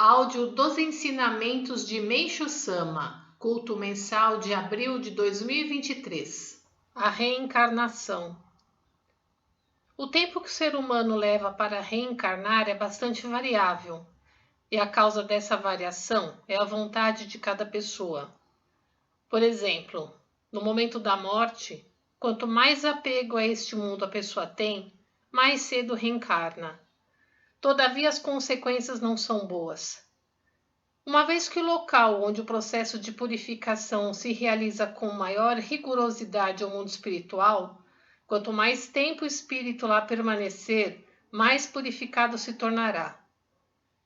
Áudio dos ensinamentos de Meishu Sama, culto mensal de abril de 2023. A reencarnação. O tempo que o ser humano leva para reencarnar é bastante variável, e a causa dessa variação é a vontade de cada pessoa. Por exemplo, no momento da morte, quanto mais apego a este mundo a pessoa tem, mais cedo reencarna. Todavia, as consequências não são boas. Uma vez que o local onde o processo de purificação se realiza com maior rigorosidade ao mundo espiritual, quanto mais tempo o espírito lá permanecer, mais purificado se tornará.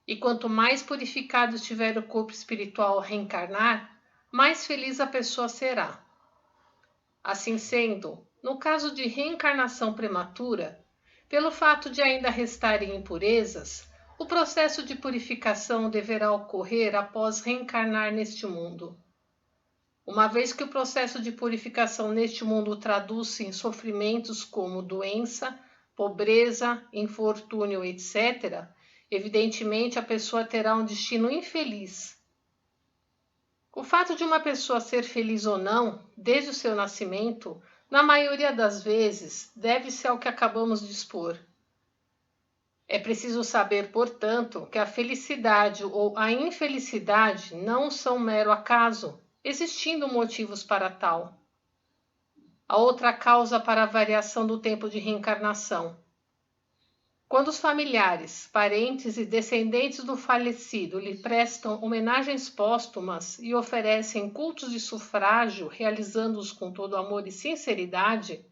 E quanto mais purificado estiver o corpo espiritual ao reencarnar, mais feliz a pessoa será. Assim sendo, no caso de reencarnação prematura, pelo fato de ainda restarem impurezas, o processo de purificação deverá ocorrer após reencarnar neste mundo. Uma vez que o processo de purificação neste mundo traduz-se em sofrimentos como doença, pobreza, infortúnio, etc., evidentemente a pessoa terá um destino infeliz. O fato de uma pessoa ser feliz ou não, desde o seu nascimento, na maioria das vezes, deve-se ao que acabamos de expor. É preciso saber, portanto, que a felicidade ou a infelicidade não são mero acaso, existindo motivos para tal. A outra causa para a variação do tempo de reencarnação. Quando os familiares, parentes e descendentes do falecido lhe prestam homenagens póstumas e oferecem cultos de sufrágio, realizando-os com todo amor e sinceridade,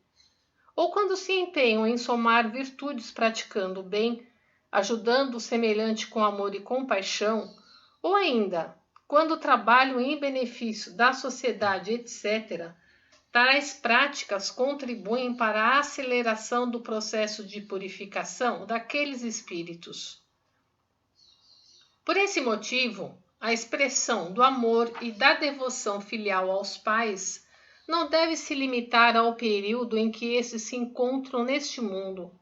ou quando se empenham em somar virtudes praticando o bem, ajudando o semelhante com amor e compaixão, ou ainda, quando trabalham em benefício da sociedade, etc., tais práticas contribuem para a aceleração do processo de purificação daqueles espíritos. Por esse motivo, a expressão do amor e da devoção filial aos pais não deve se limitar ao período em que esses se encontram neste mundo.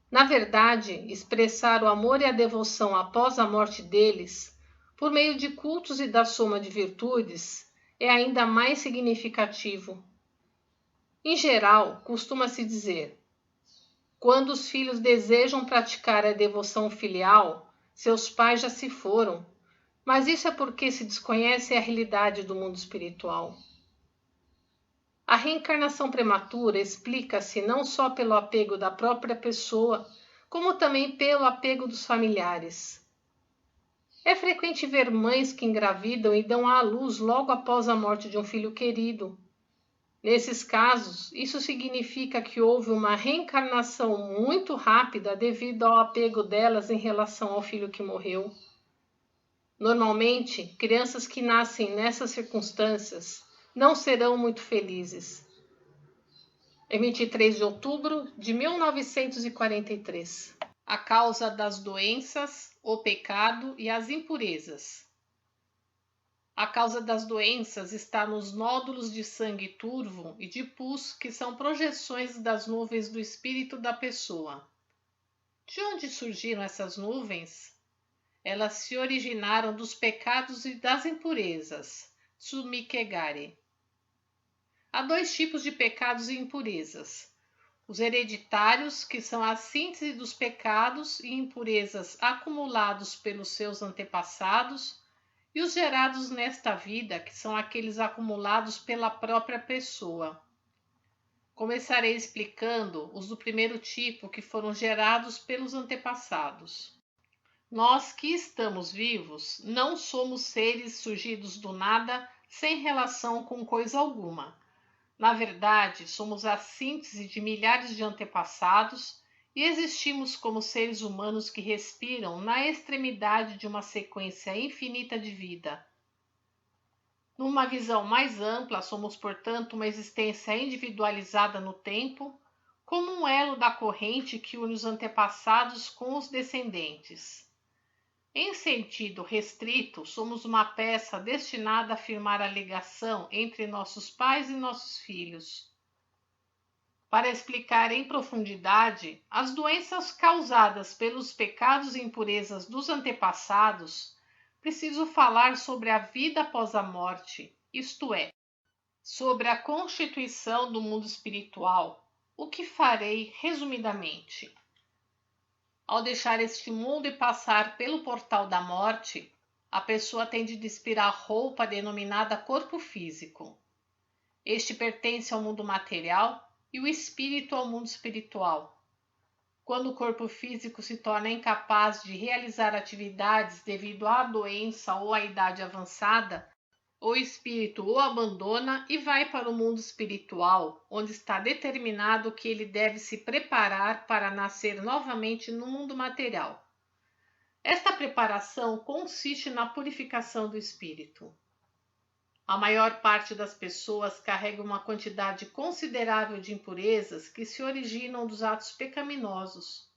Na verdade, expressar o amor e a devoção após a morte deles, por meio de cultos e da soma de virtudes, é ainda mais significativo. Em geral, costuma-se dizer: quando os filhos desejam praticar a devoção filial, seus pais já se foram, mas isso é porque se desconhece a realidade do mundo espiritual. A reencarnação prematura explica-se não só pelo apego da própria pessoa, como também pelo apego dos familiares. É frequente ver mães que engravidam e dão à luz logo após a morte de um filho querido. Nesses casos, isso significa que houve uma reencarnação muito rápida devido ao apego delas em relação ao filho que morreu. Normalmente, crianças que nascem nessas circunstâncias não serão muito felizes. Em 23 de outubro de 1943. A causa das doenças, o pecado e as impurezas. A causa das doenças está nos nódulos de sangue turvo e de pus, que são projeções das nuvens do espírito da pessoa. De onde surgiram essas nuvens? Elas se originaram dos pecados e das impurezas, Tsumikegari. Há dois tipos de pecados e impurezas. Os hereditários, que são a síntese dos pecados e impurezas acumulados pelos seus antepassados, e os gerados nesta vida, que são aqueles acumulados pela própria pessoa. Começarei explicando os do primeiro tipo, que foram gerados pelos antepassados. Nós que estamos vivos não somos seres surgidos do nada, sem relação com coisa alguma. Na verdade, somos a síntese de milhares de antepassados e existimos como seres humanos que respiram na extremidade de uma sequência infinita de vida. Numa visão mais ampla, somos, portanto, uma existência individualizada no tempo, como um elo da corrente que une os antepassados com os descendentes. Em sentido restrito, somos uma peça destinada a firmar a ligação entre nossos pais e nossos filhos. Para explicar em profundidade as doenças causadas pelos pecados e impurezas dos antepassados, preciso falar sobre a vida após a morte, isto é, sobre a constituição do mundo espiritual, o que farei resumidamente. Ao deixar este mundo e passar pelo portal da morte, a pessoa tem de despir a roupa denominada corpo físico. Este pertence ao mundo material e o espírito ao mundo espiritual. Quando o corpo físico se torna incapaz de realizar atividades devido à doença ou à idade avançada, o espírito o abandona e vai para o mundo espiritual, onde está determinado que ele deve se preparar para nascer novamente no mundo material. Esta preparação consiste na purificação do espírito. A maior parte das pessoas carrega uma quantidade considerável de impurezas que se originam dos atos pecaminosos.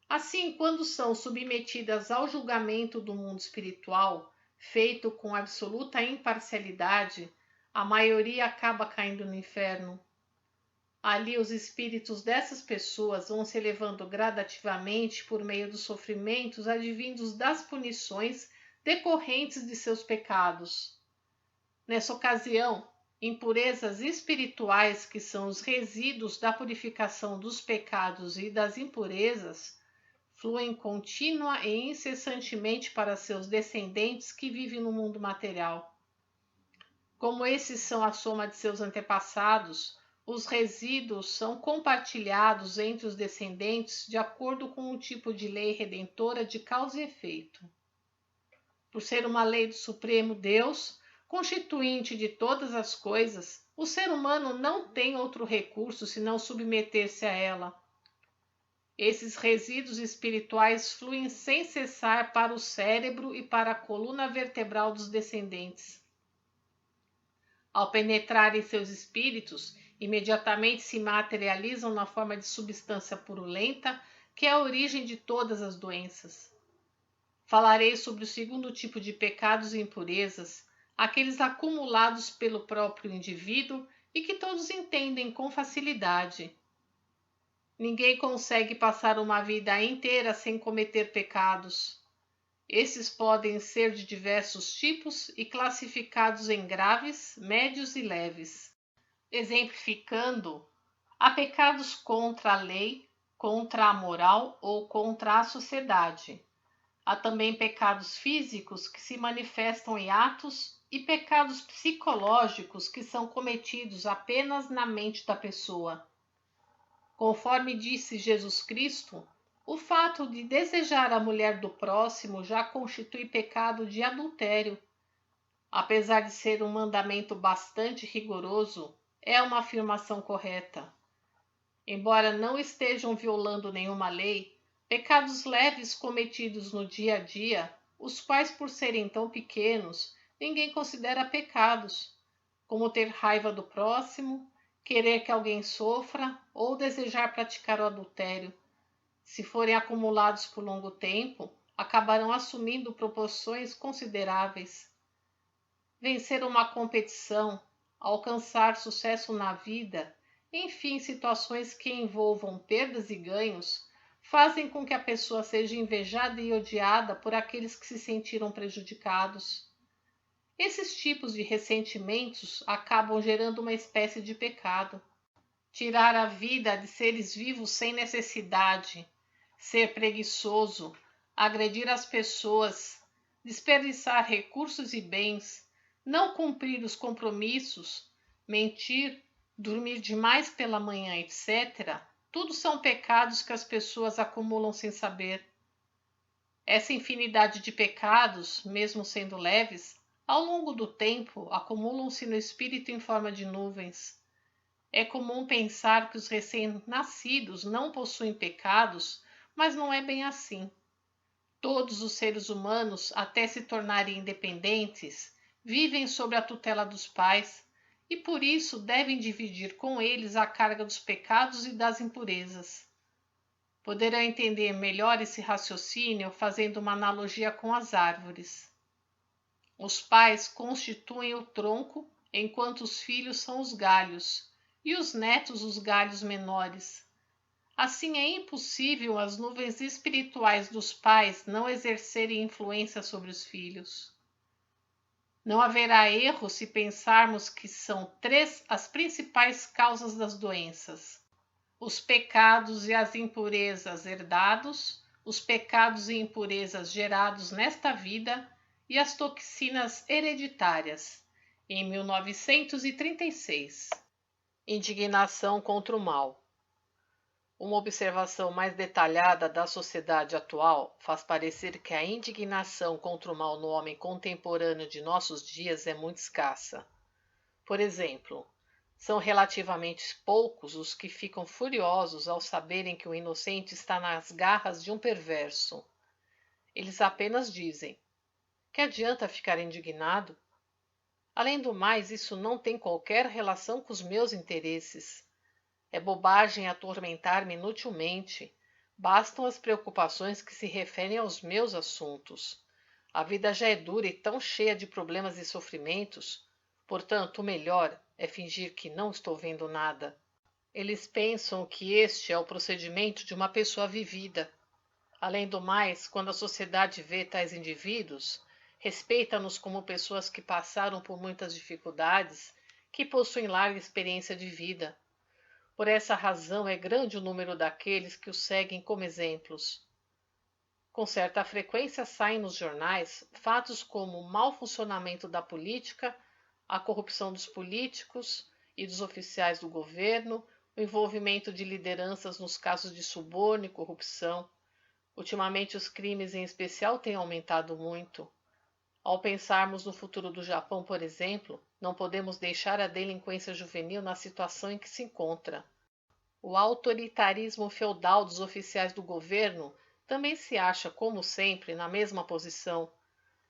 Assim, quando são submetidas ao julgamento do mundo espiritual, feito com absoluta imparcialidade, a maioria acaba caindo no inferno. Ali, os espíritos dessas pessoas vão se elevando gradativamente por meio dos sofrimentos advindos das punições decorrentes de seus pecados. Nessa ocasião, impurezas espirituais, que são os resíduos da purificação dos pecados e das impurezas, fluem contínua e incessantemente para seus descendentes que vivem no mundo material. Como esses são a soma de seus antepassados, os resíduos são compartilhados entre os descendentes de acordo com o tipo de lei redentora de causa e efeito. Por ser uma lei do Supremo Deus, constituinte de todas as coisas, o ser humano não tem outro recurso senão submeter-se a ela. Esses resíduos espirituais fluem sem cessar para o cérebro e para a coluna vertebral dos descendentes. Ao penetrar em seus espíritos, imediatamente se materializam na forma de substância purulenta, que é a origem de todas as doenças. Falarei sobre o segundo tipo de pecados e impurezas, aqueles acumulados pelo próprio indivíduo e que todos entendem com facilidade. Ninguém consegue passar uma vida inteira sem cometer pecados. Esses podem ser de diversos tipos e classificados em graves, médios e leves. Exemplificando, há pecados contra a lei, contra a moral ou contra a sociedade. Há também pecados físicos que se manifestam em atos e pecados psicológicos que são cometidos apenas na mente da pessoa. Conforme disse Jesus Cristo, o fato de desejar a mulher do próximo já constitui pecado de adultério. Apesar de ser um mandamento bastante rigoroso, é uma afirmação correta. Embora não estejam violando nenhuma lei, pecados leves cometidos no dia a dia, os quais por serem tão pequenos, ninguém considera pecados, como ter raiva do próximo, querer que alguém sofra ou desejar praticar o adultério. Se forem acumulados por longo tempo, acabarão assumindo proporções consideráveis. Vencer uma competição, alcançar sucesso na vida, enfim, situações que envolvam perdas e ganhos, fazem com que a pessoa seja invejada e odiada por aqueles que se sentiram prejudicados. Esses tipos de ressentimentos acabam gerando uma espécie de pecado. Tirar a vida de seres vivos sem necessidade, ser preguiçoso, agredir as pessoas, desperdiçar recursos e bens, não cumprir os compromissos, mentir, dormir demais pela manhã, etc., tudo são pecados que as pessoas acumulam sem saber. Essa infinidade de pecados, mesmo sendo leves, ao longo do tempo acumulam-se no espírito em forma de nuvens. É comum pensar que os recém-nascidos não possuem pecados, mas não é bem assim. Todos os seres humanos, até se tornarem independentes, vivem sob a tutela dos pais e por isso devem dividir com eles a carga dos pecados e das impurezas. Poderão entender melhor esse raciocínio fazendo uma analogia com as árvores. Os pais constituem o tronco, enquanto os filhos são os galhos, e os netos os galhos menores. Assim é impossível as nuvens espirituais dos pais não exercerem influência sobre os filhos. Não haverá erro se pensarmos que são três as principais causas das doenças: os pecados e as impurezas herdados, os pecados e impurezas gerados nesta vida e as toxinas hereditárias. Em 1936. Indignação contra o mal. Uma observação mais detalhada da sociedade atual faz parecer que a indignação contra o mal no homem contemporâneo de nossos dias é muito escassa. Por exemplo, são relativamente poucos os que ficam furiosos ao saberem que o inocente está nas garras de um perverso. Eles apenas dizem: que adianta ficar indignado? Além do mais, isso não tem qualquer relação com os meus interesses. É bobagem atormentar-me inutilmente. Bastam as preocupações que se referem aos meus assuntos. A vida já é dura e tão cheia de problemas e sofrimentos, portanto, o melhor é fingir que não estou vendo nada. Eles pensam que este é o procedimento de uma pessoa vivida. Além do mais, quando a sociedade vê tais indivíduos, respeita-nos como pessoas que passaram por muitas dificuldades, que possuem larga experiência de vida. Por essa razão é grande o número daqueles que os seguem como exemplos. Com certa frequência saem nos jornais fatos como o mau funcionamento da política, a corrupção dos políticos e dos oficiais do governo, o envolvimento de lideranças nos casos de suborno e corrupção. Ultimamente os crimes em especial têm aumentado muito. Ao pensarmos no futuro do Japão, por exemplo, não podemos deixar a delinquência juvenil na situação em que se encontra. O autoritarismo feudal dos oficiais do governo também se acha, como sempre, na mesma posição.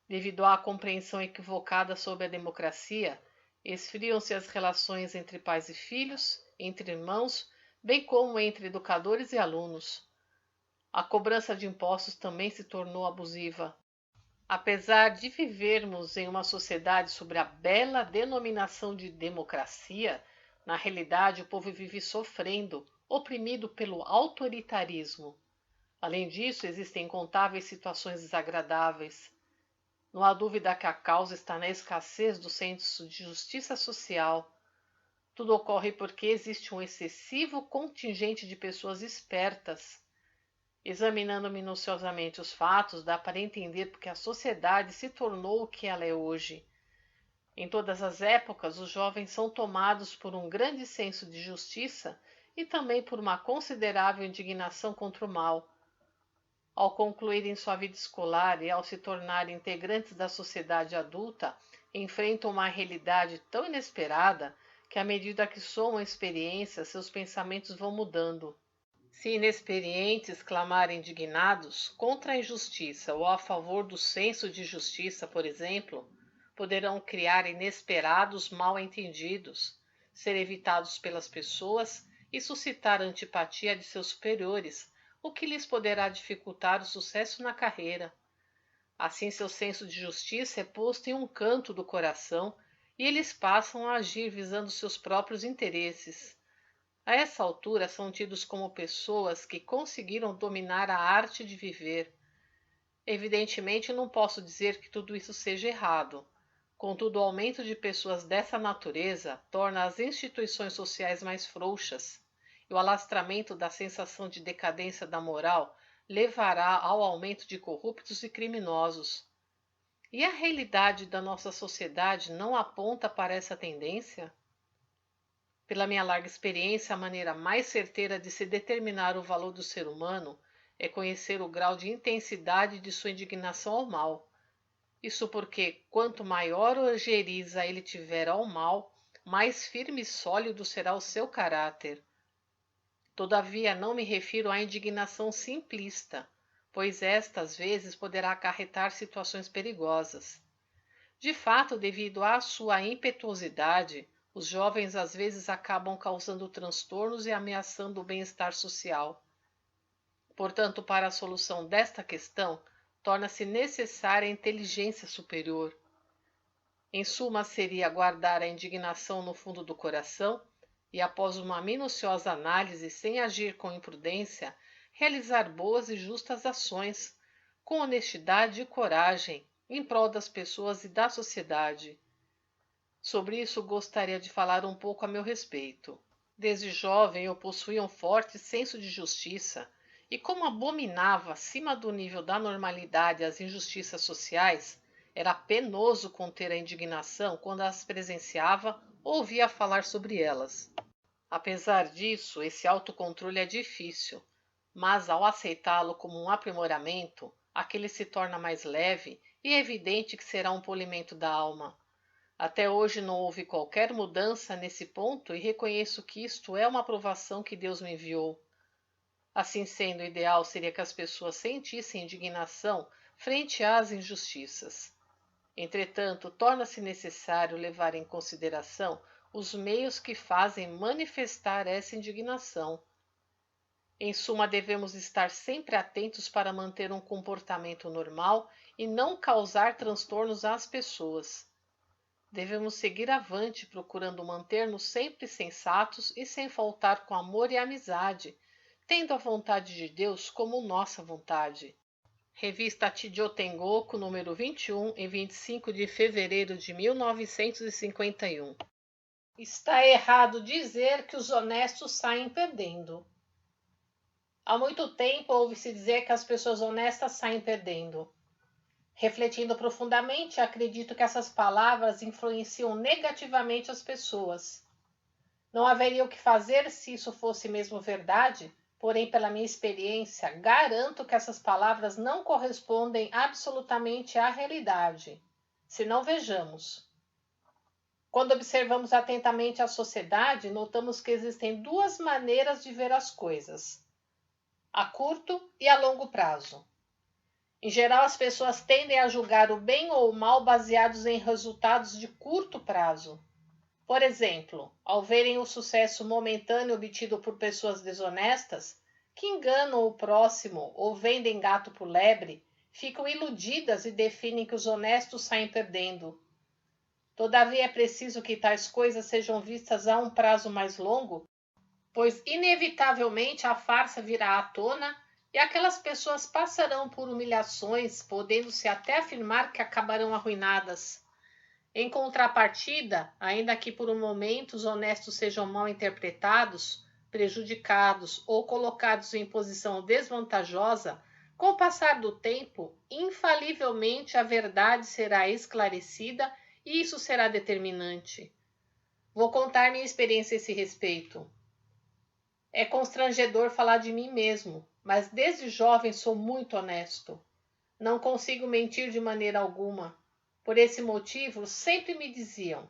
Devido à compreensão equivocada sobre a democracia, esfriam-se as relações entre pais e filhos, entre irmãos, bem como entre educadores e alunos. A cobrança de impostos também se tornou abusiva. Apesar de vivermos em uma sociedade sob a bela denominação de democracia, na realidade o povo vive sofrendo, oprimido pelo autoritarismo. Além disso, existem incontáveis situações desagradáveis. Não há dúvida que a causa está na escassez do senso de justiça social. Tudo ocorre porque existe um excessivo contingente de pessoas espertas. Examinando minuciosamente os fatos, dá para entender porque a sociedade se tornou o que ela é hoje. Em todas as épocas, os jovens são tomados por um grande senso de justiça e também por uma considerável indignação contra o mal. Ao concluírem sua vida escolar e ao se tornarem integrantes da sociedade adulta, enfrentam uma realidade tão inesperada que, à medida que somam experiências, seus pensamentos vão mudando. Se inexperientes clamarem indignados contra a injustiça ou a favor do senso de justiça, por exemplo, poderão criar inesperados mal-entendidos, ser evitados pelas pessoas e suscitar a antipatia de seus superiores, o que lhes poderá dificultar o sucesso na carreira. Assim, seu senso de justiça é posto em um canto do coração e eles passam a agir visando seus próprios interesses. A essa altura são tidos como pessoas que conseguiram dominar a arte de viver. Evidentemente, não posso dizer que tudo isso seja errado. Contudo, o aumento de pessoas dessa natureza torna as instituições sociais mais frouxas, e o alastramento da sensação de decadência da moral levará ao aumento de corruptos e criminosos. E a realidade da nossa sociedade não aponta para essa tendência? Pela minha larga experiência, a maneira mais certeira de se determinar o valor do ser humano é conhecer o grau de intensidade de sua indignação ao mal. Isso porque, quanto maior ojeriza ele tiver ao mal, mais firme e sólido será o seu caráter. Todavia, não me refiro à indignação simplista, pois esta, às vezes, poderá acarretar situações perigosas. De fato, devido à sua impetuosidade, os jovens às vezes acabam causando transtornos e ameaçando o bem-estar social. Portanto, para a solução desta questão, torna-se necessária a inteligência superior. Em suma, seria guardar a indignação no fundo do coração, e, após uma minuciosa análise, sem agir com imprudência, realizar boas e justas ações, com honestidade e coragem, em prol das pessoas e da sociedade. Sobre isso gostaria de falar um pouco a meu respeito. Desde jovem eu possuía um forte senso de justiça e, como abominava acima do nível da normalidade as injustiças sociais, era penoso conter a indignação quando as presenciava ou ouvia falar sobre elas. Apesar disso, esse autocontrole é difícil, mas ao aceitá-lo como um aprimoramento, aquele se torna mais leve e é evidente que será um polimento da alma. Até hoje não houve qualquer mudança nesse ponto e reconheço que isto é uma aprovação que Deus me enviou. Assim sendo, o ideal seria que as pessoas sentissem indignação frente às injustiças. Entretanto, torna-se necessário levar em consideração os meios que fazem manifestar essa indignação. Em suma, devemos estar sempre atentos para manter um comportamento normal e não causar transtornos às pessoas. Devemos seguir avante, procurando manter-nos sempre sensatos e sem faltar com amor e amizade, tendo a vontade de Deus como nossa vontade. Revista Chijo Tengoku, número 21, em 25 de fevereiro de 1951. Está errado dizer que os honestos saem perdendo. Há muito tempo ouve-se dizer que as pessoas honestas saem perdendo. Refletindo profundamente, acredito que essas palavras influenciam negativamente as pessoas. Não haveria o que fazer se isso fosse mesmo verdade, porém, pela minha experiência, garanto que essas palavras não correspondem absolutamente à realidade. Se não, vejamos. Quando observamos atentamente a sociedade, notamos que existem duas maneiras de ver as coisas: a curto e a longo prazo. Em geral, as pessoas tendem a julgar o bem ou o mal baseados em resultados de curto prazo. Por exemplo, ao verem o sucesso momentâneo obtido por pessoas desonestas, que enganam o próximo ou vendem gato por lebre, ficam iludidas e definem que os honestos saem perdendo. Todavia, é preciso que tais coisas sejam vistas a um prazo mais longo, pois inevitavelmente a farsa virá à tona e aquelas pessoas passarão por humilhações, podendo-se até afirmar que acabarão arruinadas. Em contrapartida, ainda que por um momento os honestos sejam mal interpretados, prejudicados ou colocados em posição desvantajosa, com o passar do tempo, infalivelmente a verdade será esclarecida e isso será determinante. Vou contar minha experiência a esse respeito. É constrangedor falar de mim mesmo, mas desde jovem sou muito honesto. Não consigo mentir de maneira alguma. Por esse motivo, sempre me diziam: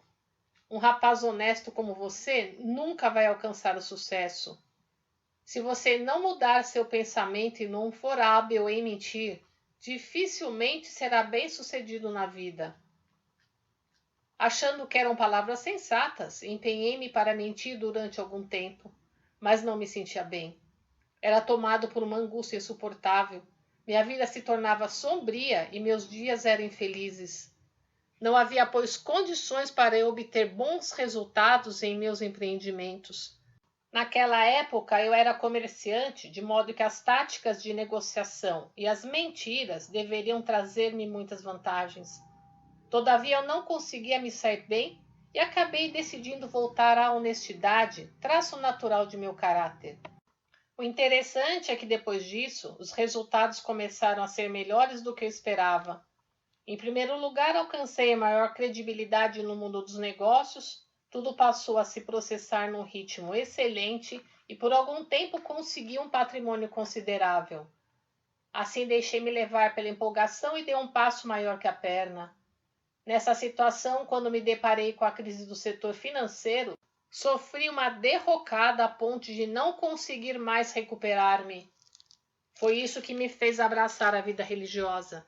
um rapaz honesto como você nunca vai alcançar o sucesso. Se você não mudar seu pensamento e não for hábil em mentir, dificilmente será bem-sucedido na vida. Achando que eram palavras sensatas, empenhei-me para mentir durante algum tempo, mas não me sentia bem. Era tomado por uma angústia insuportável. Minha vida se tornava sombria e meus dias eram infelizes. Não havia, pois, condições para eu obter bons resultados em meus empreendimentos. Naquela época eu era comerciante, de modo que as táticas de negociação e as mentiras deveriam trazer-me muitas vantagens. Todavia eu não conseguia me sair bem e acabei decidindo voltar à honestidade, traço natural de meu caráter. O interessante é que depois disso, os resultados começaram a ser melhores do que eu esperava. Em primeiro lugar, alcancei a maior credibilidade no mundo dos negócios, tudo passou a se processar num ritmo excelente e por algum tempo consegui um patrimônio considerável. Assim deixei-me levar pela empolgação e dei um passo maior que a perna. Nessa situação, quando me deparei com a crise do setor financeiro, sofri uma derrocada a ponto de não conseguir mais recuperar-me. Foi isso que me fez abraçar a vida religiosa.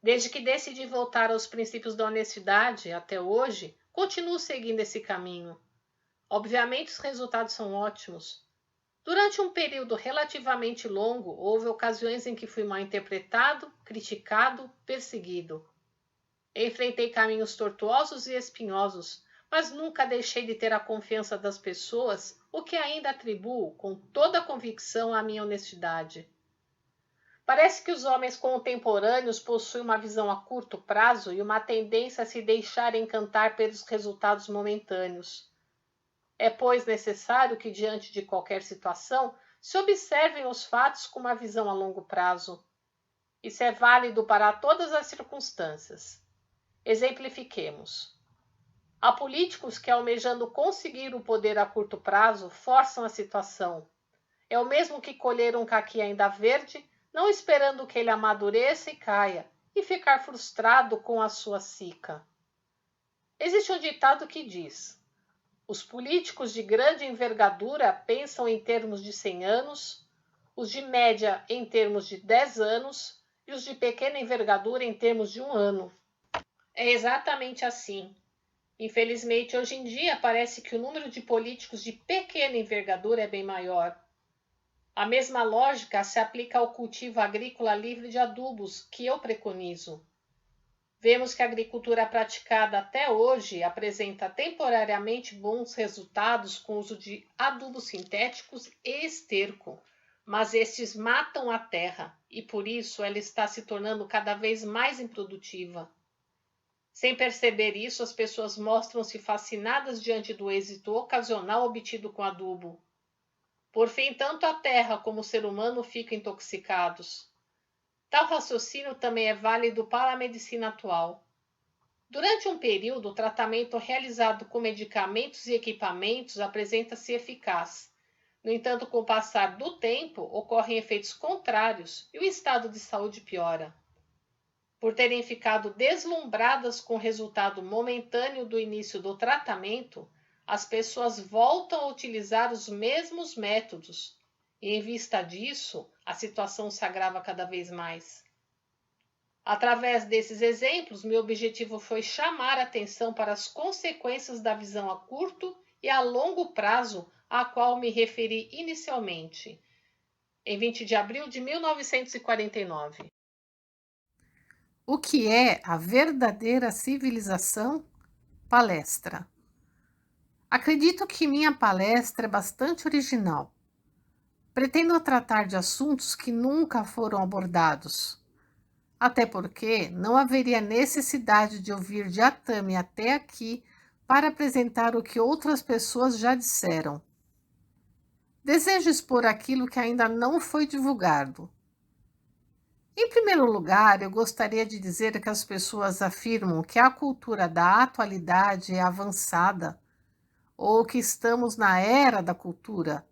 Desde que decidi voltar aos princípios da honestidade, até hoje, continuo seguindo esse caminho. Obviamente, os resultados são ótimos. Durante um período relativamente longo, houve ocasiões em que fui mal interpretado, criticado, perseguido. Enfrentei caminhos tortuosos e espinhosos, mas nunca deixei de ter a confiança das pessoas, o que ainda atribuo com toda a convicção à minha honestidade. Parece que os homens contemporâneos possuem uma visão a curto prazo e uma tendência a se deixar encantar pelos resultados momentâneos. É, pois, necessário que, diante de qualquer situação, se observem os fatos com uma visão a longo prazo. Isso é válido para todas as circunstâncias. Exemplifiquemos. Há políticos que, almejando conseguir o poder a curto prazo, forçam a situação. É o mesmo que colher um caqui ainda verde, não esperando que ele amadureça e caia, e ficar frustrado com a sua cica. Existe um ditado que diz: os políticos de grande envergadura pensam em termos de 100 anos, os de média em termos de 10 anos e os de pequena envergadura em termos de 1 ano. É exatamente assim. Infelizmente, hoje em dia, parece que o número de políticos de pequena envergadura é bem maior. A mesma lógica se aplica ao cultivo agrícola livre de adubos, que eu preconizo. Vemos que a agricultura praticada até hoje apresenta temporariamente bons resultados com o uso de adubos sintéticos e esterco, mas estes matam a terra e por isso ela está se tornando cada vez mais improdutiva. Sem perceber isso, as pessoas mostram-se fascinadas diante do êxito ocasional obtido com adubo. Por fim, tanto a terra como o ser humano ficam intoxicados. Tal raciocínio também é válido para a medicina atual. Durante um período, o tratamento realizado com medicamentos e equipamentos apresenta-se eficaz. No entanto, com o passar do tempo, ocorrem efeitos contrários e o estado de saúde piora. Por terem ficado deslumbradas com o resultado momentâneo do início do tratamento, as pessoas voltam a utilizar os mesmos métodos e, em vista disso, a situação se agrava cada vez mais. Através desses exemplos, meu objetivo foi chamar a atenção para as consequências da visão a curto e a longo prazo à qual me referi inicialmente, em 20 de abril de 1949. O que é a verdadeira civilização? Palestra. Acredito que minha palestra é bastante original. Pretendo tratar de assuntos que nunca foram abordados. Até porque não haveria necessidade de ouvir de Atami até aqui para apresentar o que outras pessoas já disseram. Desejo expor aquilo que ainda não foi divulgado. Em primeiro lugar, eu gostaria de dizer que as pessoas afirmam que a cultura da atualidade é avançada ou que estamos na era da cultura,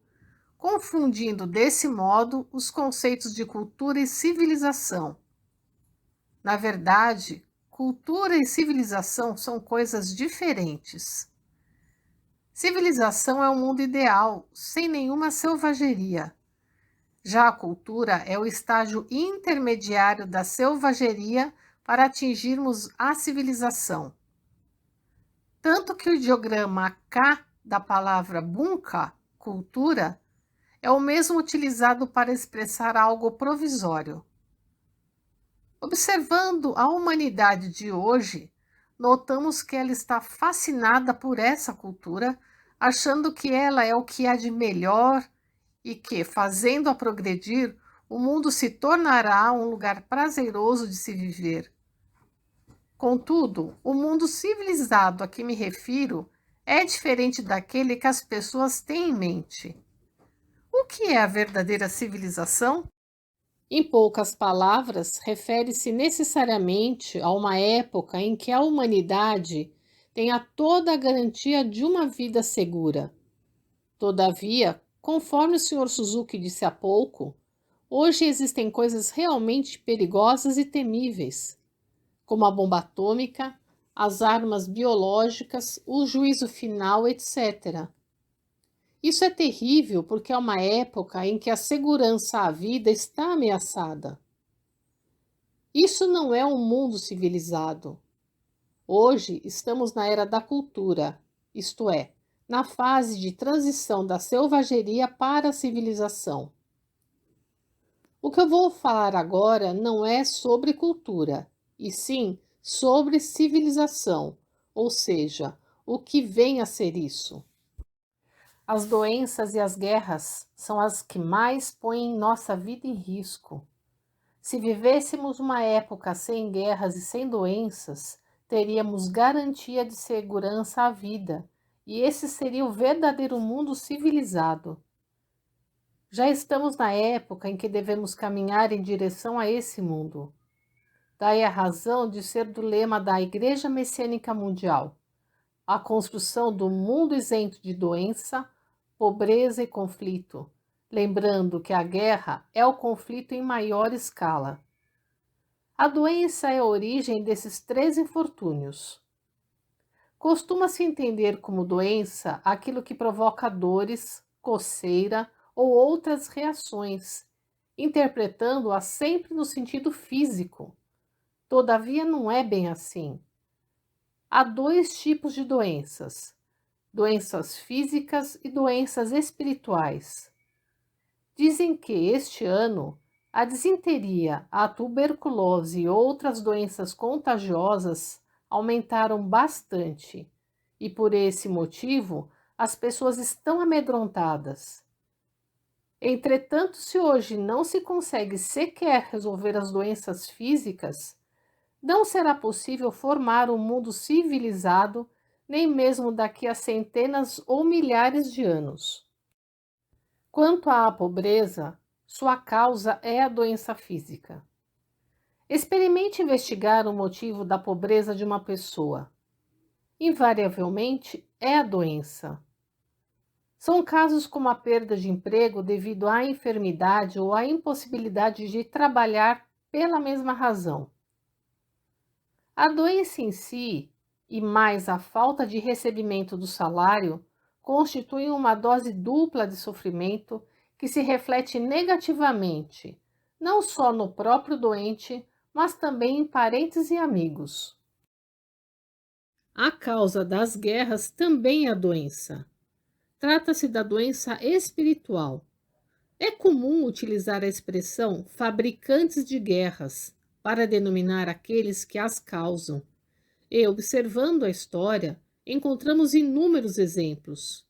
confundindo desse modo os conceitos de cultura e civilização. Na verdade, cultura e civilização são coisas diferentes. Civilização é um mundo ideal, sem nenhuma selvageria. Já a cultura é o estágio intermediário da selvageria para atingirmos a civilização. Tanto que o ideograma K da palavra bunka, cultura, é o mesmo utilizado para expressar algo provisório. Observando a humanidade de hoje, notamos que ela está fascinada por essa cultura, achando que ela é o que há de melhor e que, fazendo-a progredir, o mundo se tornará um lugar prazeroso de se viver. Contudo, o mundo civilizado a que me refiro é diferente daquele que as pessoas têm em mente. O que é a verdadeira civilização? Em poucas palavras, refere-se necessariamente a uma época em que a humanidade tenha toda a garantia de uma vida segura. Todavia, conforme o Sr. Suzuki disse há pouco, hoje existem coisas realmente perigosas e temíveis, como a bomba atômica, as armas biológicas, o juízo final, etc. Isso é terrível porque é uma época em que a segurança à vida está ameaçada. Isso não é um mundo civilizado. Hoje estamos na era da cultura, isto é, na fase de transição da selvageria para a civilização. O que eu vou falar agora não é sobre cultura, e sim sobre civilização, ou seja, o que vem a ser isso. As doenças e as guerras são as que mais põem nossa vida em risco. Se vivêssemos uma época sem guerras e sem doenças, teríamos garantia de segurança à vida, e esse seria o verdadeiro mundo civilizado. Já estamos na época em que devemos caminhar em direção a esse mundo. Daí a razão de ser do lema da Igreja Messiânica Mundial: a construção do mundo isento de doença, pobreza e conflito, lembrando que a guerra é o conflito em maior escala. A doença é a origem desses três infortúnios. Costuma-se entender como doença aquilo que provoca dores, coceira ou outras reações, interpretando-a sempre no sentido físico. Todavia, não é bem assim. Há dois tipos de doenças: doenças físicas e doenças espirituais. Dizem que este ano a disenteria, a tuberculose e outras doenças contagiosas aumentaram bastante e, por esse motivo, as pessoas estão amedrontadas. Entretanto, se hoje não se consegue sequer resolver as doenças físicas, não será possível formar um mundo civilizado, nem mesmo daqui a centenas ou milhares de anos. Quanto à pobreza, sua causa é a doença física. Experimente investigar o motivo da pobreza de uma pessoa. Invariavelmente é a doença. São casos como a perda de emprego devido à enfermidade ou à impossibilidade de trabalhar pela mesma razão. A doença em si, e mais a falta de recebimento do salário, constituem uma dose dupla de sofrimento que se reflete negativamente, não só no próprio doente, mas também em parentes e amigos. A causa das guerras também é a doença. Trata-se da doença espiritual. É comum utilizar a expressão fabricantes de guerras para denominar aqueles que as causam. E, observando a história, encontramos inúmeros exemplos.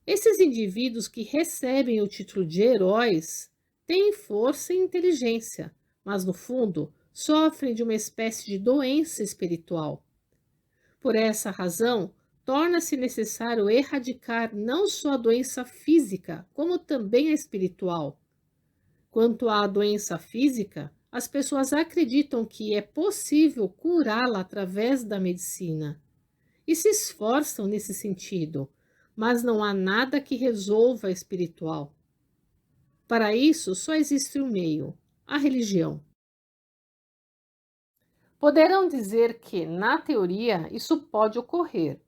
Esses indivíduos que recebem o título de heróis têm força e inteligência, mas no fundo sofrem de uma espécie de doença espiritual. Por essa razão, torna-se necessário erradicar não só a doença física, como também a espiritual. Quanto à doença física, as pessoas acreditam que é possível curá-la através da medicina e se esforçam nesse sentido, mas não há nada que resolva a espiritual. Para isso, só existe um meio: a religião. Poderão dizer que, na teoria, isso pode ocorrer,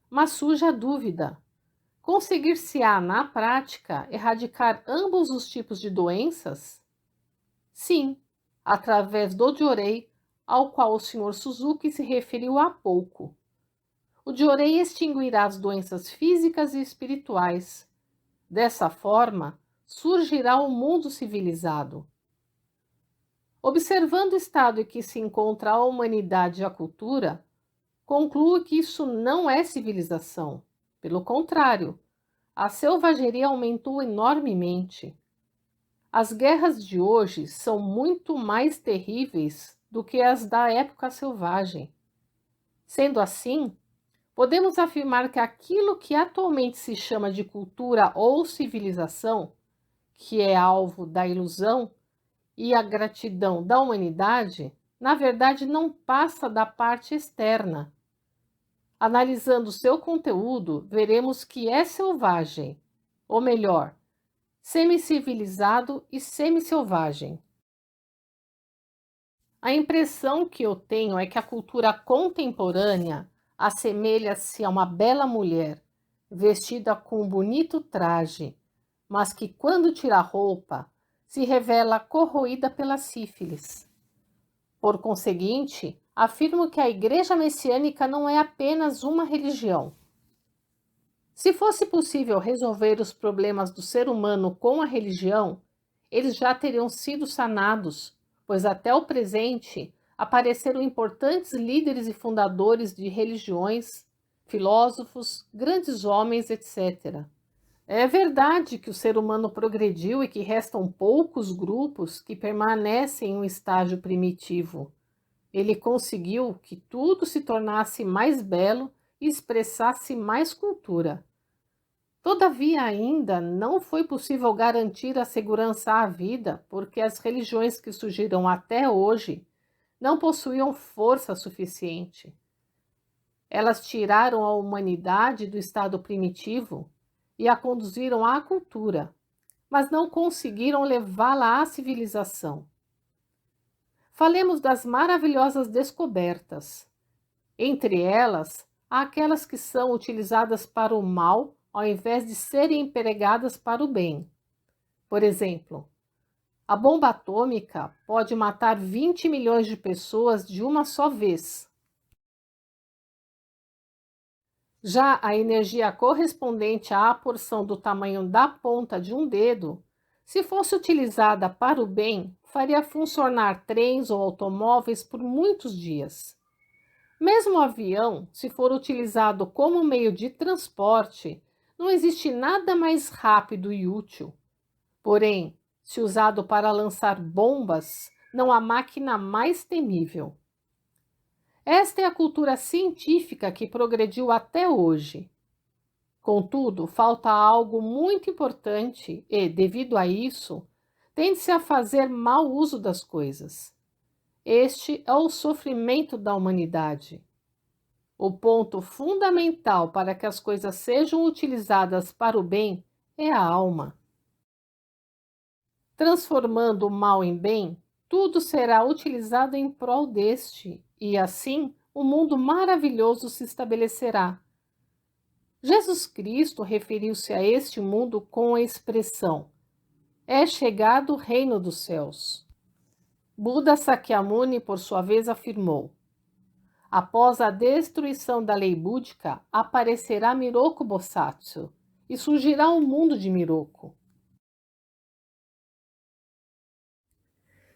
mas surge a dúvida: conseguir-se-á, na prática, erradicar ambos os tipos de doenças? Sim, através do Diorei, ao qual o Sr. Suzuki se referiu há pouco. O Diorei extinguirá as doenças físicas e espirituais. Dessa forma, surgirá um mundo civilizado. Observando o estado em que se encontra a humanidade e a cultura, concluo que isso não é civilização. Pelo contrário, a selvageria aumentou enormemente. As guerras de hoje são muito mais terríveis do que as da época selvagem. Sendo assim, podemos afirmar que aquilo que atualmente se chama de cultura ou civilização, que é alvo da ilusão e a gratidão da humanidade, na verdade não passa da parte externa. Analisando seu conteúdo, veremos que é selvagem, ou melhor, semi-civilizado e semi-selvagem. A impressão que eu tenho é que a cultura contemporânea assemelha-se a uma bela mulher, vestida com um bonito traje, mas que, quando tira a roupa, se revela corroída pela sífilis. Por conseguinte, afirmo que a Igreja Messiânica não é apenas uma religião. Se fosse possível resolver os problemas do ser humano com a religião, eles já teriam sido sanados, pois até o presente apareceram importantes líderes e fundadores de religiões filósofos, grandes homens, etc. É verdade que o ser humano progrediu e que restam poucos grupos que permanecem em um estágio primitivo. Ele conseguiu que tudo se tornasse mais belo e expressasse mais cultura. Todavia, ainda não foi possível garantir a segurança à vida, porque as religiões que surgiram até hoje não possuíam força suficiente. Elas tiraram a humanidade do estado primitivo e a conduziram à cultura, mas não conseguiram levá-la à civilização. Falemos das maravilhosas descobertas. Entre elas, há aquelas que são utilizadas para o mal ao invés de serem empregadas para o bem. Por exemplo, a bomba atômica pode matar 20 milhões de pessoas de uma só vez. Já a energia correspondente à porção do tamanho da ponta de um dedo, se fosse utilizada para o bem, faria funcionar trens ou automóveis por muitos dias. Mesmo o avião, se for utilizado como meio de transporte, não existe nada mais rápido e útil. Porém, se usado para lançar bombas, não há máquina mais temível. Esta é a cultura científica que progrediu até hoje. Contudo, falta algo muito importante e, devido a isso, tende-se a fazer mau uso das coisas. Este é o sofrimento da humanidade. O ponto fundamental para que as coisas sejam utilizadas para o bem é a alma. Transformando o mal em bem, tudo será utilizado em prol deste, e assim um mundo maravilhoso se estabelecerá. Jesus Cristo referiu-se a este mundo com a expressão: é chegado o reino dos céus. Buda Sakyamuni, por sua vez, afirmou: após a destruição da lei búdica, aparecerá Miroku Bosatsu e surgirá um mundo de Miroku.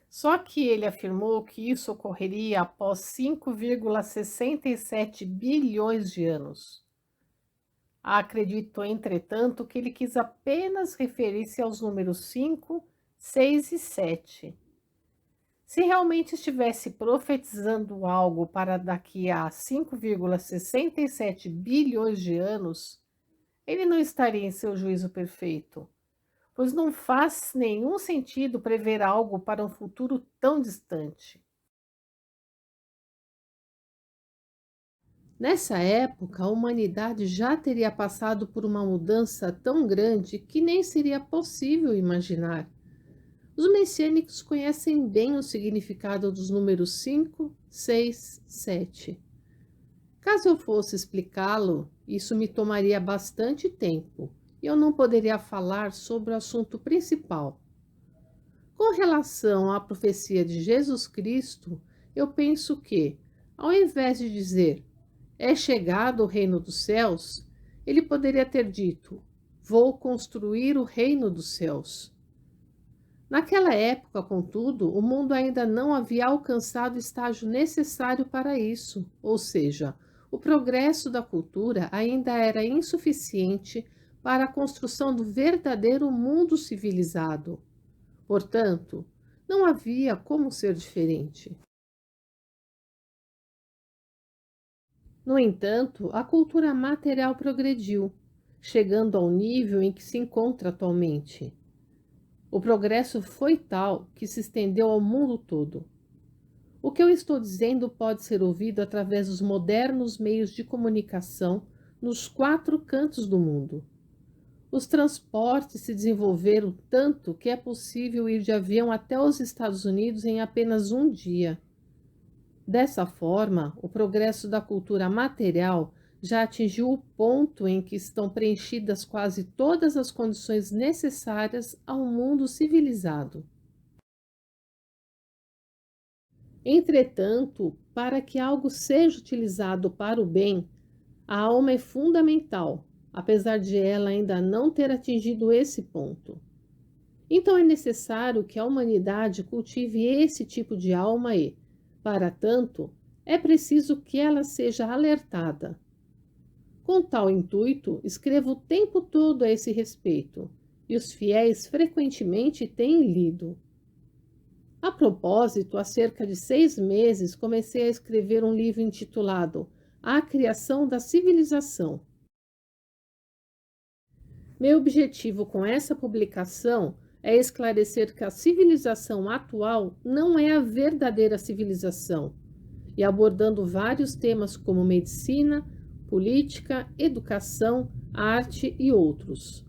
Só que ele afirmou que isso ocorreria após 5,67 bilhões de anos. Acredito, entretanto, que ele quis apenas referir-se aos números 5, 6 e 7. Se realmente estivesse profetizando algo para daqui a 5,67 bilhões de anos, ele não estaria em seu juízo perfeito, pois não faz nenhum sentido prever algo para um futuro tão distante. Nessa época, a humanidade já teria passado por uma mudança tão grande que nem seria possível imaginar. Os messiânicos conhecem bem o significado dos números 5, 6, 7. Caso eu fosse explicá-lo, isso me tomaria bastante tempo e eu não poderia falar sobre o assunto principal. Com relação à profecia de Jesus Cristo, eu penso que, ao invés de dizer é chegado o reino dos céus, ele poderia ter dito: vou construir o reino dos céus. Naquela época, contudo, o mundo ainda não havia alcançado o estágio necessário para isso, ou seja, o progresso da cultura ainda era insuficiente para a construção do verdadeiro mundo civilizado. Portanto, não havia como ser diferente. No entanto, a cultura material progrediu, chegando ao nível em que se encontra atualmente. O progresso foi tal que se estendeu ao mundo todo. O que eu estou dizendo pode ser ouvido através dos modernos meios de comunicação nos 4 cantos do mundo. Os transportes se desenvolveram tanto que é possível ir de avião até os Estados Unidos em apenas um dia. Dessa forma, o progresso da cultura material já atingiu o ponto em que estão preenchidas quase todas as condições necessárias ao mundo civilizado. Entretanto, para que algo seja utilizado para o bem, a alma é fundamental, apesar de ela ainda não ter atingido esse ponto. Então é necessário que a humanidade cultive esse tipo de alma e, para tanto, é preciso que ela seja alertada. Com tal intuito, escrevo o tempo todo a esse respeito, e os fiéis frequentemente têm lido. A propósito, há cerca de 6 meses comecei a escrever um livro intitulado A Criação da Civilização. Meu objetivo com essa publicação é esclarecer que a civilização atual não é a verdadeira civilização, e abordando vários temas como medicina, política, educação, arte e outros.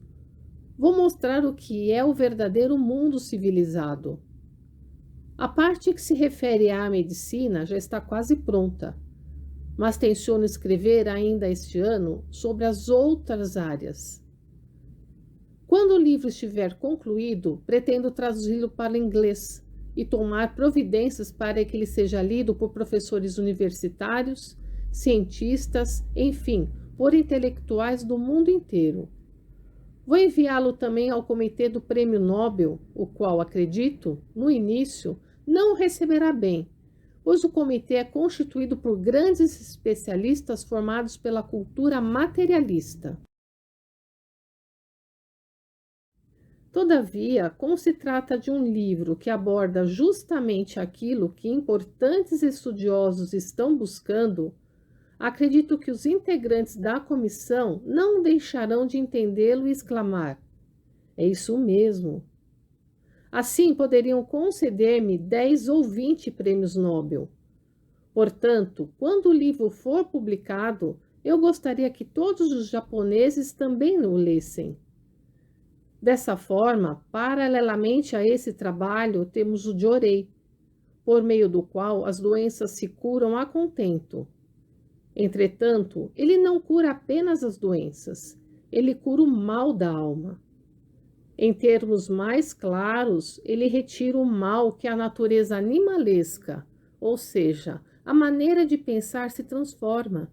Vou mostrar o que é o verdadeiro mundo civilizado. A parte que se refere à medicina já está quase pronta, mas tenciono escrever ainda este ano sobre as outras áreas. Quando o livro estiver concluído, pretendo traduzi-lo para o inglês e tomar providências para que ele seja lido por professores universitários, cientistas, enfim, por intelectuais do mundo inteiro. Vou enviá-lo também ao Comitê do Prêmio Nobel, o qual, acredito, no início, não o receberá bem, pois o comitê é constituído por grandes especialistas formados pela cultura materialista. Todavia, como se trata de um livro que aborda justamente aquilo que importantes estudiosos estão buscando, acredito que os integrantes da comissão não deixarão de entendê-lo e exclamar: é isso mesmo! Assim, poderiam conceder-me 10 ou 20 prêmios Nobel. Portanto, quando o livro for publicado, eu gostaria que todos os japoneses também o lessem. Dessa forma, paralelamente a esse trabalho, temos o Jorei, por meio do qual as doenças se curam a contento. Entretanto, ele não cura apenas as doenças, ele cura o mal da alma. Em termos mais claros, ele retira o mal que a natureza animalesca, ou seja, a maneira de pensar se transforma.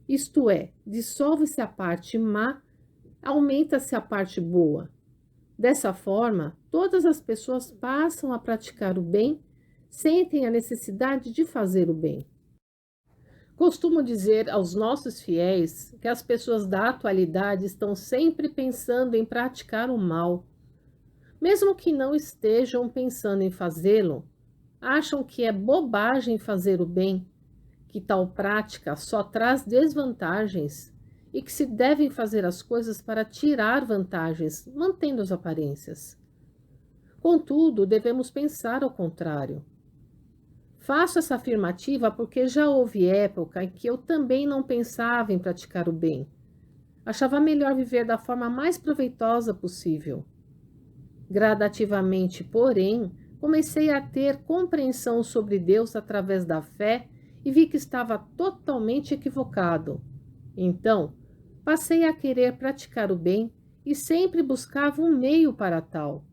Isto é, dissolve-se a parte má, aumenta-se a parte boa. Dessa forma, todas as pessoas passam a praticar o bem, sentem a necessidade de fazer o bem. Costumo dizer aos nossos fiéis que as pessoas da atualidade estão sempre pensando em praticar o mal. Mesmo que não estejam pensando em fazê-lo, acham que é bobagem fazer o bem, que tal prática só traz desvantagens e que se devem fazer as coisas para tirar vantagens, mantendo as aparências. Contudo, devemos pensar ao contrário. Faço essa afirmativa porque já houve época em que eu também não pensava em praticar o bem. Achava melhor viver da forma mais proveitosa possível. Gradativamente, porém, comecei a ter compreensão sobre Deus através da fé e vi que estava totalmente equivocado. Então, passei a querer praticar o bem e sempre buscava um meio para tal.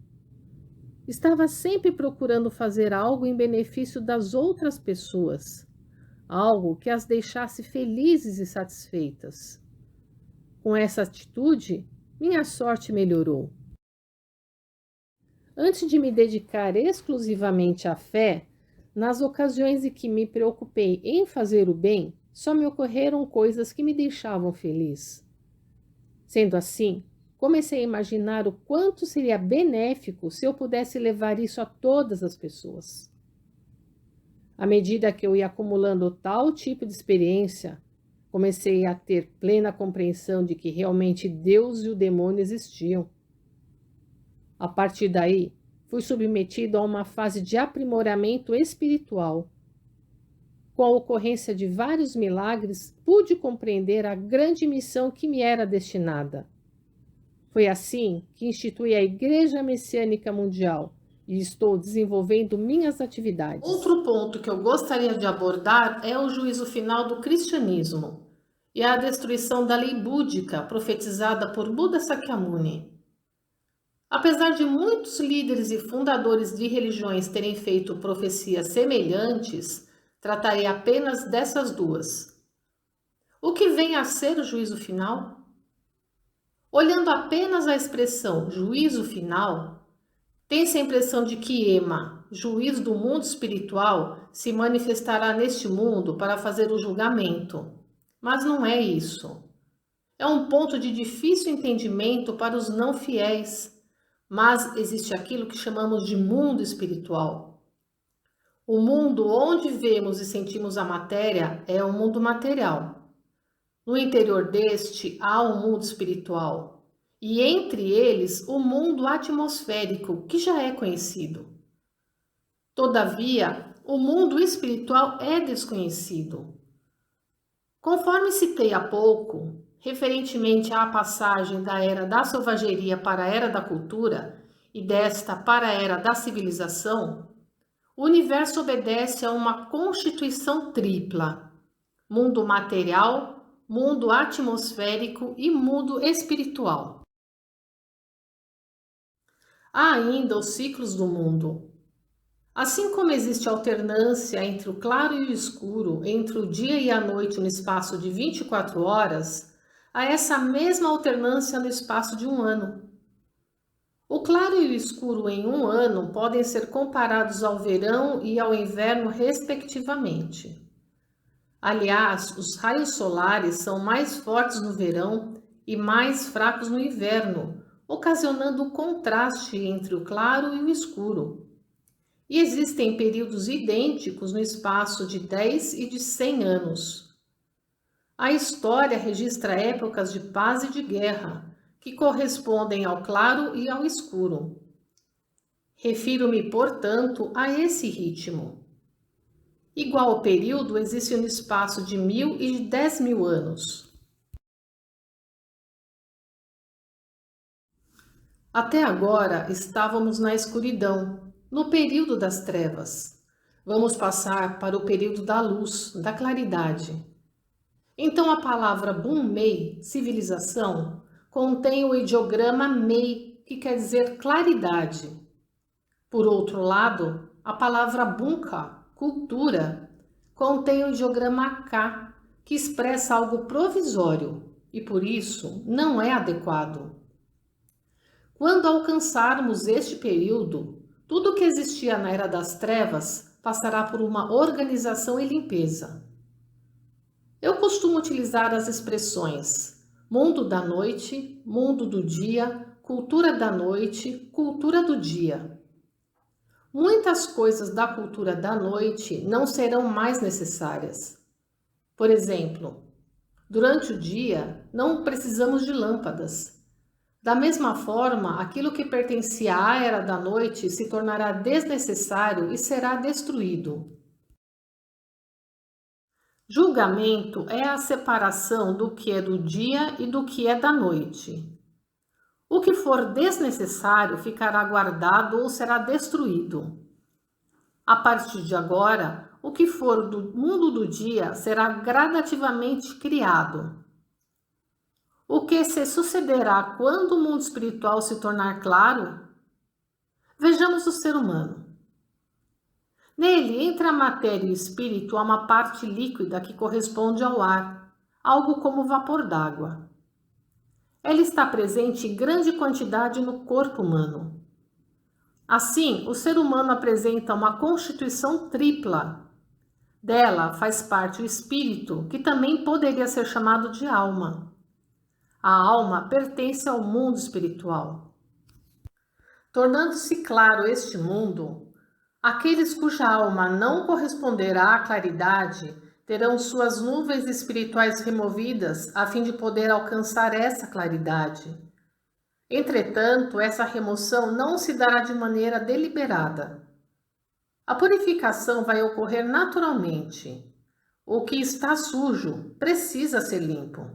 Estava sempre procurando fazer algo em benefício das outras pessoas, algo que as deixasse felizes e satisfeitas. Com essa atitude, minha sorte melhorou. Antes de me dedicar exclusivamente à fé, nas ocasiões em que me preocupei em fazer o bem, só me ocorreram coisas que me deixavam feliz. Sendo assim, comecei a imaginar o quanto seria benéfico se eu pudesse levar isso a todas as pessoas. À medida que eu ia acumulando tal tipo de experiência, comecei a ter plena compreensão de que realmente Deus e o demônio existiam. A partir daí, fui submetido a uma fase de aprimoramento espiritual. Com a ocorrência de vários milagres, pude compreender a grande missão que me era destinada. Foi assim que instituí a Igreja Messiânica Mundial e estou desenvolvendo minhas atividades. Outro ponto que eu gostaria de abordar é o juízo final do cristianismo e a destruição da lei búdica profetizada por Buda Sakyamuni. Apesar de muitos líderes e fundadores de religiões terem feito profecias semelhantes, tratarei apenas dessas duas. O que vem a ser o juízo final? Olhando apenas a expressão juízo final, tem-se a impressão de que Ema, juiz do mundo espiritual, se manifestará neste mundo para fazer o julgamento. Mas não é isso. É um ponto de difícil entendimento para os não fiéis, mas existe aquilo que chamamos de mundo espiritual. O mundo onde vemos e sentimos a matéria é o mundo material. No interior deste há um mundo espiritual, e entre eles o mundo atmosférico, que já é conhecido. Todavia, o mundo espiritual é desconhecido. Conforme citei há pouco, referentemente à passagem da era da selvageria para a era da cultura e desta para a era da civilização, o universo obedece a uma constituição tripla: mundo material, mundo atmosférico e mundo espiritual. Há ainda os ciclos do mundo. Assim como existe alternância entre o claro e o escuro, entre o dia e a noite no espaço de 24 horas, há essa mesma alternância no espaço de um ano. O claro e o escuro em um ano podem ser comparados ao verão e ao inverno, respectivamente. Aliás, os raios solares são mais fortes no verão e mais fracos no inverno, ocasionando um contraste entre o claro e o escuro. E existem períodos idênticos no espaço de 10 e de 100 anos. A história registra épocas de paz e de guerra, que correspondem ao claro e ao escuro. Refiro-me, portanto, a esse ritmo. Igual período existe no espaço de 1000 e de 10.000 anos. Até agora estávamos na escuridão, no período das trevas. Vamos passar para o período da luz, da claridade. Então a palavra Bunmei, civilização, contém o ideograma Mei, que quer dizer claridade. Por outro lado, a palavra Bunka, cultura, contém o ideograma Ka, que expressa algo provisório e por isso não é adequado. Quando alcançarmos este período, tudo que existia na Era das Trevas passará por uma organização e limpeza. Eu costumo utilizar as expressões mundo da noite, mundo do dia, cultura da noite, cultura do dia. Muitas coisas da cultura da noite não serão mais necessárias. Por exemplo, durante o dia não precisamos de lâmpadas. Da mesma forma, aquilo que pertencia à era da noite se tornará desnecessário e será destruído. Julgamento é a separação do que é do dia e do que é da noite. O que for desnecessário ficará guardado ou será destruído. A partir de agora, o que for do mundo do dia será gradativamente criado. O que se sucederá quando o mundo espiritual se tornar claro? Vejamos o ser humano. Nele, entre a matéria e o espírito, há uma parte líquida que corresponde ao ar, algo como vapor d'água. Ela está presente em grande quantidade no corpo humano. Assim, o ser humano apresenta uma constituição tripla. Dela faz parte o espírito, que também poderia ser chamado de alma. A alma pertence ao mundo espiritual. Tornando-se claro este mundo, aqueles cuja alma não corresponderá à claridade terão suas nuvens espirituais removidas a fim de poder alcançar essa claridade. Entretanto, essa remoção não se dará de maneira deliberada. A purificação vai ocorrer naturalmente. O que está sujo precisa ser limpo.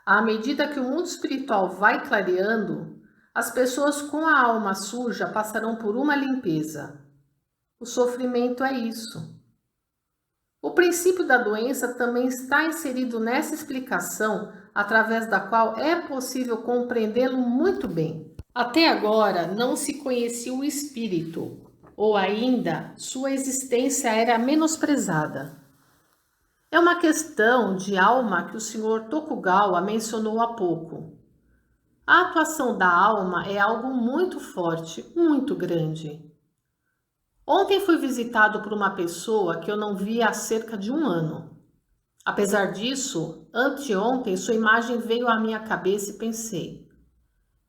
À medida que o mundo espiritual vai clareando, as pessoas com a alma suja passarão por uma limpeza. O sofrimento é isso. O princípio da doença também está inserido nessa explicação, através da qual é possível compreendê-lo muito bem. Até agora não se conhecia o espírito, ou ainda sua existência era menosprezada. É uma questão de alma que o Sr. Tokugawa mencionou há pouco. A atuação da alma é algo muito forte, muito grande. Ontem fui visitado por uma pessoa que eu não via há cerca de um ano. Apesar disso, anteontem sua imagem veio à minha cabeça e pensei: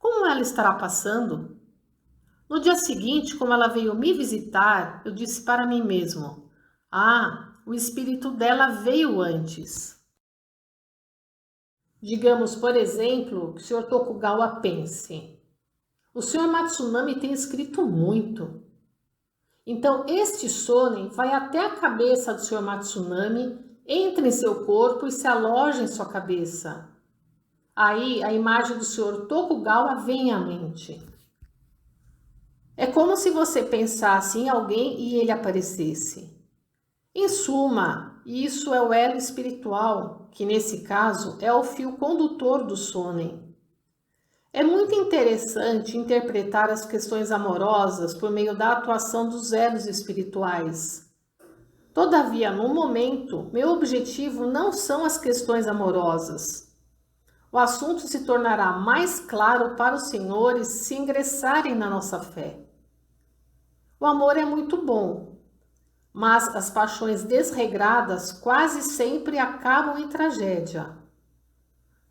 como ela estará passando? No dia seguinte, como ela veio me visitar, eu disse para mim mesmo: ah, o espírito dela veio antes. Digamos, por exemplo, que o Sr. Tokugawa pense: o Sr. Matsunami tem escrito muito. Então, este sonen vai até a cabeça do Sr. Matsunami, entra em seu corpo e se aloja em sua cabeça. Aí, a imagem do Sr. Tokugawa vem à mente. É como se você pensasse em alguém e ele aparecesse. Em suma, isso é o elo espiritual, que nesse caso é o fio condutor do sonen. É muito interessante interpretar as questões amorosas por meio da atuação dos elos espirituais. Todavia, no momento, meu objetivo não são as questões amorosas. O assunto se tornará mais claro para os senhores se ingressarem na nossa fé. O amor é muito bom, mas as paixões desregradas quase sempre acabam em tragédia.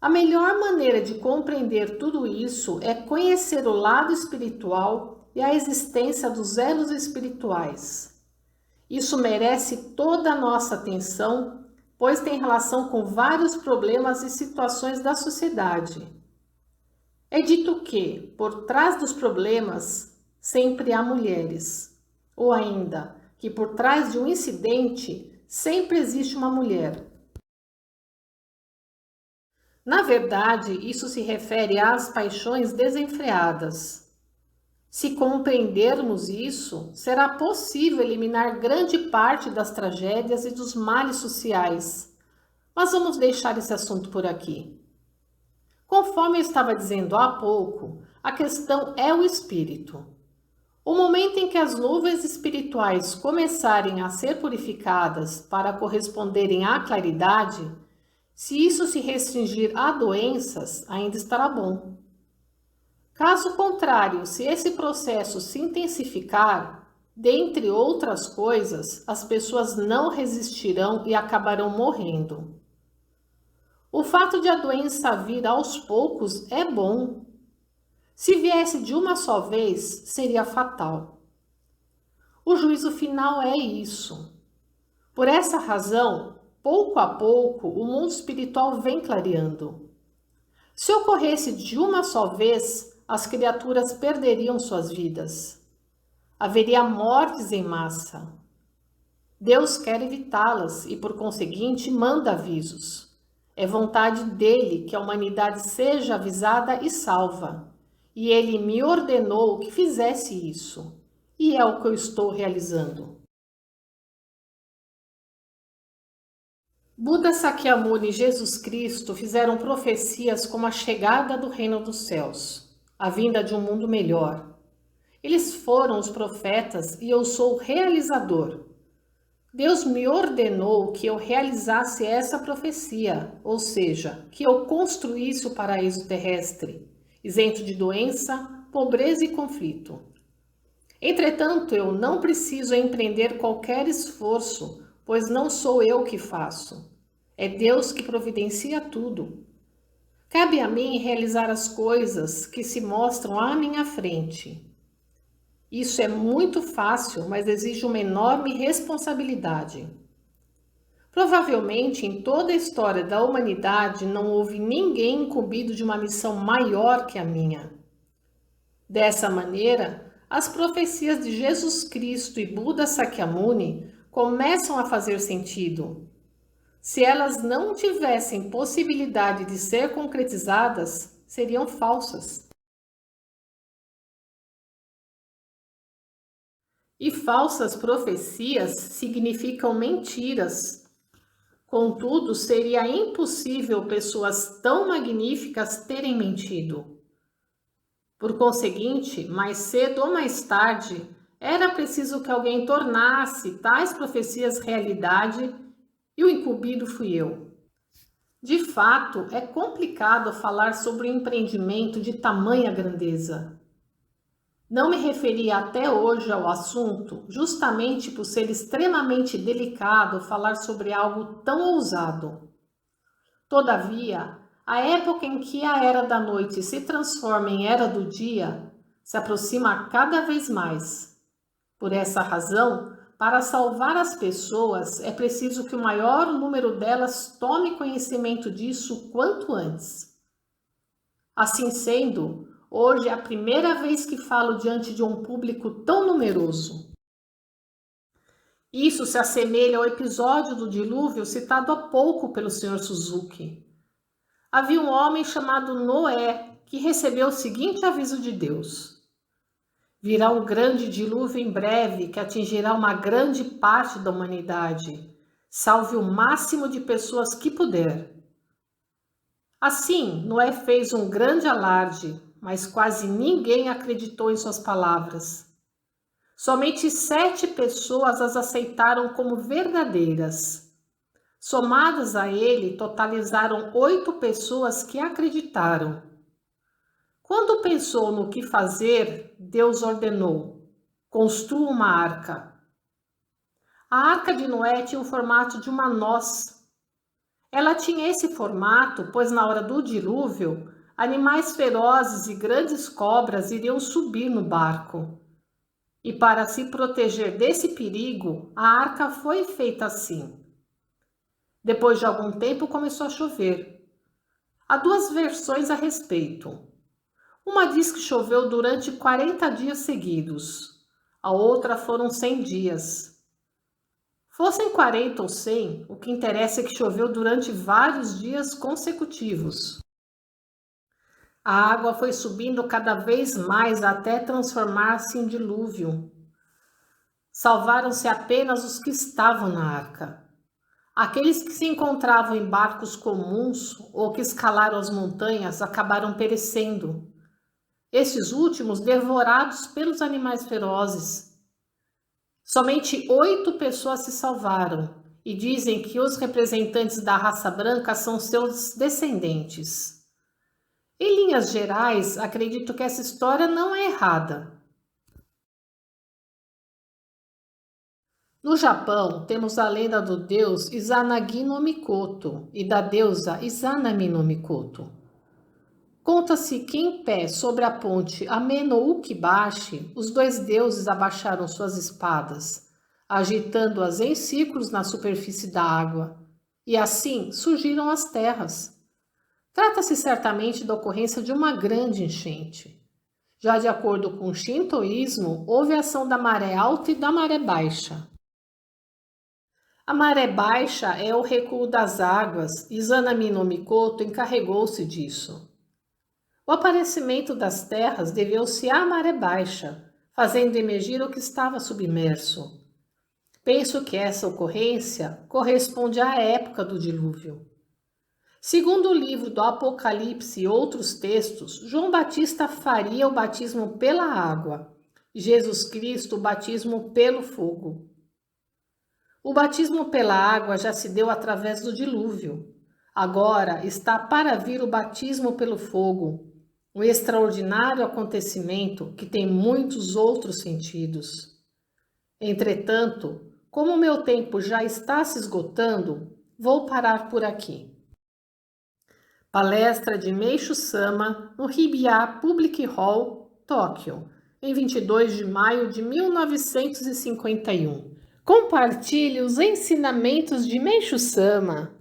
A melhor maneira de compreender tudo isso é conhecer o lado espiritual e a existência dos elos espirituais. Isso merece toda a nossa atenção, pois tem relação com vários problemas e situações da sociedade. É dito que, por trás dos problemas, sempre há mulheres, ou ainda, que por trás de um incidente sempre existe uma mulher. Na verdade, isso se refere às paixões desenfreadas. Se compreendermos isso, será possível eliminar grande parte das tragédias e dos males sociais. Mas vamos deixar esse assunto por aqui. Conforme eu estava dizendo há pouco, a questão é o espírito. O momento em que as nuvens espirituais começarem a ser purificadas para corresponderem à claridade, se isso se restringir a doenças, ainda estará bom. Caso contrário, se esse processo se intensificar, dentre outras coisas, as pessoas não resistirão e acabarão morrendo. O fato de a doença vir aos poucos é bom. Se viesse de uma só vez, seria fatal. O juízo final é isso. Por essa razão, pouco a pouco, o mundo espiritual vem clareando. Se ocorresse de uma só vez, as criaturas perderiam suas vidas. Haveria mortes em massa. Deus quer evitá-las e, por conseguinte, manda avisos. É vontade dele que a humanidade seja avisada e salva. E ele me ordenou que fizesse isso. E é o que eu estou realizando. Buda Sakyamuni e Jesus Cristo fizeram profecias como a chegada do reino dos céus, a vinda de um mundo melhor. Eles foram os profetas e eu sou o realizador. Deus me ordenou que eu realizasse essa profecia, ou seja, que eu construísse o paraíso terrestre, isento de doença, pobreza e conflito. Entretanto, eu não preciso empreender qualquer esforço, pois não sou eu que faço. É Deus que providencia tudo. Cabe a mim realizar as coisas que se mostram à minha frente. Isso é muito fácil, mas exige uma enorme responsabilidade. Provavelmente, em toda a história da humanidade, não houve ninguém incumbido de uma missão maior que a minha. Dessa maneira, as profecias de Jesus Cristo e Buda Sakyamuni começam a fazer sentido. Se elas não tivessem possibilidade de ser concretizadas, seriam falsas. E falsas profecias significam mentiras. Contudo, seria impossível pessoas tão magníficas terem mentido. Por conseguinte, mais cedo ou mais tarde, era preciso que alguém tornasse tais profecias realidade e o incumbido fui eu. De fato, é complicado falar sobre um empreendimento de tamanha grandeza. Não me referi até hoje ao assunto, justamente por ser extremamente delicado falar sobre algo tão ousado. Todavia, a época em que a era da noite se transforma em era do dia se aproxima cada vez mais. Por essa razão, para salvar as pessoas, é preciso que o maior número delas tome conhecimento disso quanto antes. Assim sendo, hoje é a primeira vez que falo diante de um público tão numeroso. Isso se assemelha ao episódio do dilúvio citado há pouco pelo Sr. Suzuki. Havia um homem chamado Noé que recebeu o seguinte aviso de Deus: virá um grande dilúvio em breve que atingirá uma grande parte da humanidade. Salve o máximo de pessoas que puder. Assim, Noé fez um grande alarde, mas quase ninguém acreditou em suas palavras. Somente 7 pessoas as aceitaram como verdadeiras. Somadas a ele, totalizaram 8 pessoas que acreditaram. Quando pensou no que fazer, Deus ordenou: construa uma arca. A arca de Noé tinha o formato de uma noz. Ela tinha esse formato, pois na hora do dilúvio, animais ferozes e grandes cobras iriam subir no barco. E para se proteger desse perigo, a arca foi feita assim. Depois de algum tempo começou a chover. Há 2 versões a respeito. Uma diz que choveu durante 40 dias seguidos. A outra foram 100 dias. Fossem 40 ou 100, o que interessa é que choveu durante vários dias consecutivos. A água foi subindo cada vez mais até transformar-se em dilúvio. Salvaram-se apenas os que estavam na arca. Aqueles que se encontravam em barcos comuns ou que escalaram as montanhas acabaram perecendo. Esses últimos devorados pelos animais ferozes. Somente 8 pessoas se salvaram e dizem que os representantes da raça branca são seus descendentes. Em linhas gerais, acredito que essa história não é errada. No Japão, temos a lenda do deus Izanagi no Mikoto e da deusa Izanami no Mikoto. Conta-se que em pé sobre a ponte Ame no Ukibashi, os 2 deuses abaixaram suas espadas, agitando-as em círculos na superfície da água, e assim surgiram as terras. Trata-se certamente da ocorrência de uma grande enchente. Já de acordo com o Shintoísmo, houve ação da maré alta e da maré baixa. A maré baixa é o recuo das águas e Izanami no Mikoto encarregou-se disso. O aparecimento das terras deveu-se à maré baixa, fazendo emergir o que estava submerso. Penso que essa ocorrência corresponde à época do dilúvio. Segundo o livro do Apocalipse e outros textos, João Batista faria o batismo pela água, Jesus Cristo o batismo pelo fogo. O batismo pela água já se deu através do dilúvio. Agora está para vir o batismo pelo fogo, um extraordinário acontecimento que tem muitos outros sentidos. Entretanto, como o meu tempo já está se esgotando, vou parar por aqui. Palestra de Meishu Sama no Hibiya Public Hall, Tóquio, em 22 de maio de 1951. Compartilhe os ensinamentos de Meishu Sama.